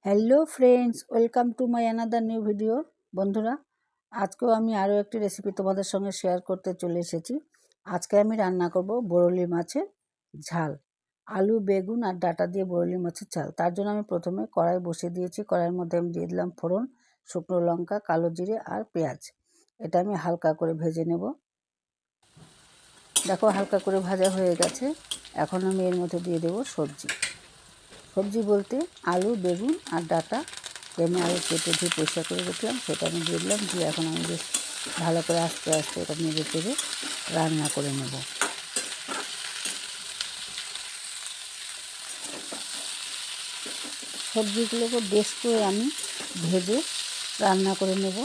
Hello friends, welcome to my another new video. বন্ধুরা, আজকেও আমি আরও একটি রেসিপি তোমাদের সঙ্গে শেয়ার করতে চলে এসেছি। আজকে আমি রান্না করব বরলি মাছের ঝাল। আলু, বেগুন আর ডাঁটা দিয়ে বরলি মাছের ঝাল। তার জন্য আমি প্রথমে কড়াই বসিয়ে দিয়েছি। কড়াইয়ের মধ্যে আমি দিয়ে দিলাম ফোড়ন, শুকনো লঙ্কা, কালো জিরে আর পেঁয়াজ। এটা আমি হালকা করে ভেজে নেব। দেখো, হালকা করে ভাজা হয়ে গেছে। এখন আমি এর মধ্যে দিয়ে দেবো সবজি বলতে আলু, বেগুন আর ডাঁটা আমি আলু কেটে ধুয়ে পরিষ্কার করে রেখলাম, সেটা আমি দিয়ে দিলাম। দিয়ে এখন আমি বেশ ভালো করে আস্তে আস্তে এটা নেড়ে চেড়ে রান্না করে নেব। সবজিগুলোকে বেশ করে আমি ভেজে রান্না করে নেব।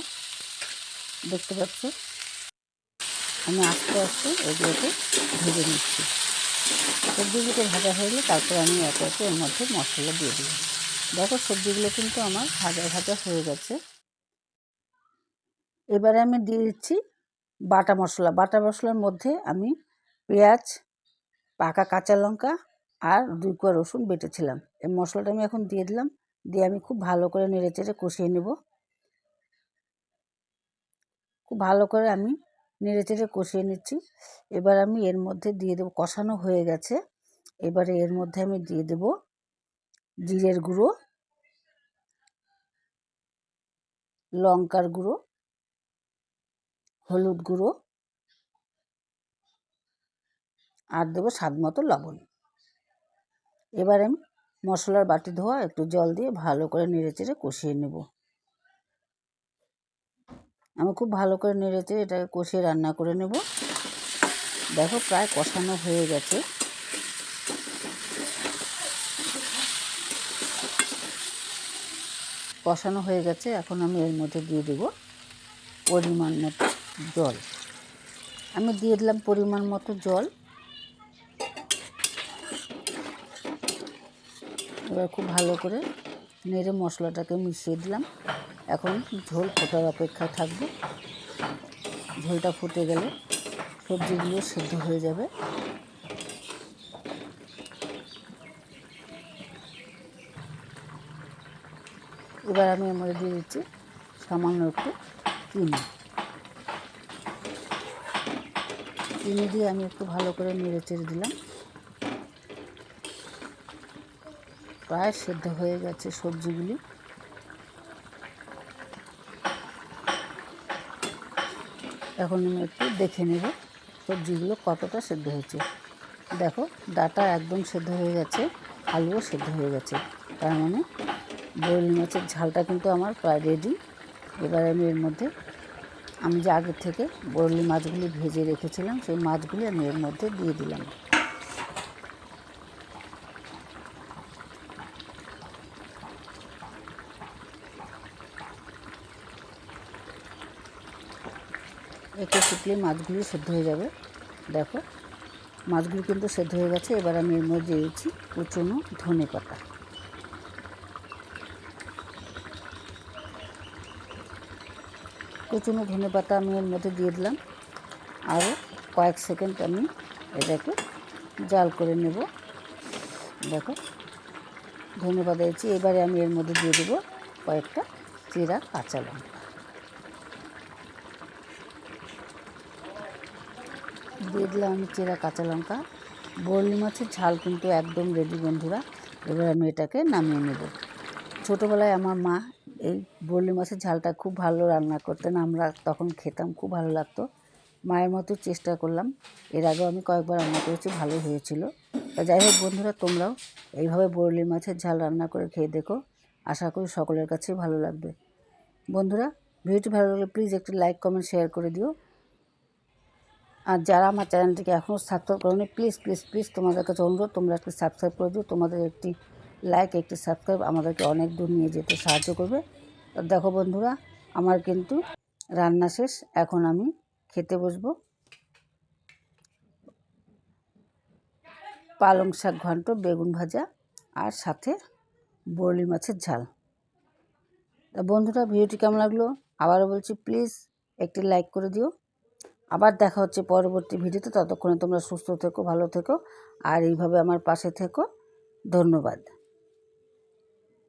দেখতে পাচ্ছ, আমি আস্তে আস্তে এগুলোকে ভেজে নিচ্ছি। সবজিগুলোকে ভাজা হয়ে গেলে তারপর আমি একে একে এর মধ্যে মশলা দিয়ে দিই। দেখো, সবজিগুলো কিন্তু আমার ভাজা হয়ে গেছে। এবারে আমি দিয়ে দিচ্ছি বাটা মশলার মধ্যে আমি পেঁয়াজ, পাকা কাঁচা লঙ্কা আর 2 কোয়া রসুন বেটেছিলাম। এই মশলাটা আমি এখন দিয়ে দিলাম। দিয়ে আমি খুব ভালো করে নেড়েচেড়ে কষিয়ে নেব। খুব ভালো করে আমি নেড়েচেড়ে কষিয়ে নিচ্ছি। এবার আমি এর মধ্যে দিয়ে দেবো, কষানো হয়ে গেছে। এবারে এর মধ্যে আমি দিয়ে দেব জিরের গুঁড়ো, লঙ্কার গুঁড়ো, হলুদ গুঁড়ো আর দেবো স্বাদ মতো লবণ। এবার আমি মশলার বাটি ধোয়া একটু জল দিয়ে ভালো করে নেড়েচেড়ে কষিয়ে নেব। আমি খুব ভালো করে নেড়েচেড়ে এটাকে কষিয়ে রান্না করে নেব। দেখো, প্রায় কষানো হয়ে গেছে। এখন আমি এর মধ্যে দিয়ে দেব পরিমাণ মতো জল। আমি দিয়ে দিলাম পরিমাণ মতো জল। এবার খুব ভালো করে নেড়ে মশলাটাকে মিশিয়ে দিলাম। এখন ঝোল ফোটার অপেক্ষায় থাকবে। ঝোলটা ফুটে গেলে সবজিগুলো সেদ্ধ হয়ে যাবে। এবার আমি এর মধ্যে দিয়ে দিচ্ছি সামান্য একটু চিনি দিয়ে আমি একটু ভালো করে নেড়ে চেড়ে দিলাম। প্রায় সেদ্ধ হয়ে গেছে সবজিগুলি। এখন আমি একটু দেখে নেব সবজিগুলো কতটা সেদ্ধ হয়েছে। দেখো, ডাঁটা একদম সেদ্ধ হয়ে গেছে, আলুও সেদ্ধ হয়ে গেছে। তার মানে বরলি মাছের ঝালটা কিন্তু আমার প্রায় রেডি। এবার আমি এর মধ্যে আমি যে আগে থেকে বরলি মাছগুলি ভেজে রেখেছিলাম, সেই মাছগুলি আমি এর মধ্যে দিয়ে দিলাম। একটু ফুটলে মাছগুলি সেদ্ধ হয়ে যাবে। দেখো, মাছগুলি কিন্তু সেদ্ধ হয়ে গেছে। এবার আমি এর মধ্যে দিয়েছি কুচনো ধনেপাতা। কুচনো ধনেপাতা আমি এর মধ্যে দিয়ে দিলাম। আরও কয়েক সেকেন্ড আমি এটাকে জাল করে নেব। দেখো, ধনেপাতা দিয়েছি। এবারে আমি এর মধ্যে দিয়ে দেবো কয়েকটা চেরা কাঁচা লঙ্কা। দিয়ে দিলাম আমি চেরা কাঁচা লঙ্কা। বরলি মাছের ঝাল কিন্তু একদম রেডি বন্ধুরা। এবার আমি এটাকে নামিয়ে নেব। ছোটোবেলায় আমার মা এই বরলি মাছের ঝালটা খুব ভালো রান্না করতেন। আমরা তখন খেতাম, খুব ভালো লাগতো। মায়ের মতো চেষ্টা করলাম। এর আগেও আমি কয়েকবার রান্না করেছি, ভালো হয়েছিল। তা যাই হোক বন্ধুরা, তোমরাও এইভাবে বরলি মাছের ঝাল রান্না করে খেয়ে দেখো। আশা করি সকলের কাছেই ভালো লাগবে। বন্ধুরা, ভিডিওটি ভালো লাগলে প্লিজ একটি লাইক, কমেন্ট, শেয়ার করে দিও। আর যারা আমার চ্যানেলটিকে এখনও সাবস্ক্রাইব করোনি, প্লিজ প্লিজ প্লিজ তোমাদের কাছে অনুরোধ, তোমরা একটি সাবস্ক্রাইব করে দিও। তোমাদের একটি লাইক, একটি সাবস্ক্রাইব আমাদেরকে অনেক দূর নিয়ে যেতে সাহায্য করবে। তো দেখো বন্ধুরা, আমার কিন্তু রান্না শেষ। এখন আমি খেতে বসবো। পালং শাক ঘন্ট, বেগুন ভাজা আর সাথে বরলি মাছের ঝাল। তা বন্ধুরা, ভিডিওটি কেমন লাগলো আবারও বলছি, প্লিজ একটি লাইক করে দিও। আবার দেখা হচ্ছে পরবর্তী ভিডিওতে। ততক্ষণে তোমরা সুস্থ থেকো, ভালো থেকো আর এইভাবে আমার পাশে থেকো। ধন্যবাদ।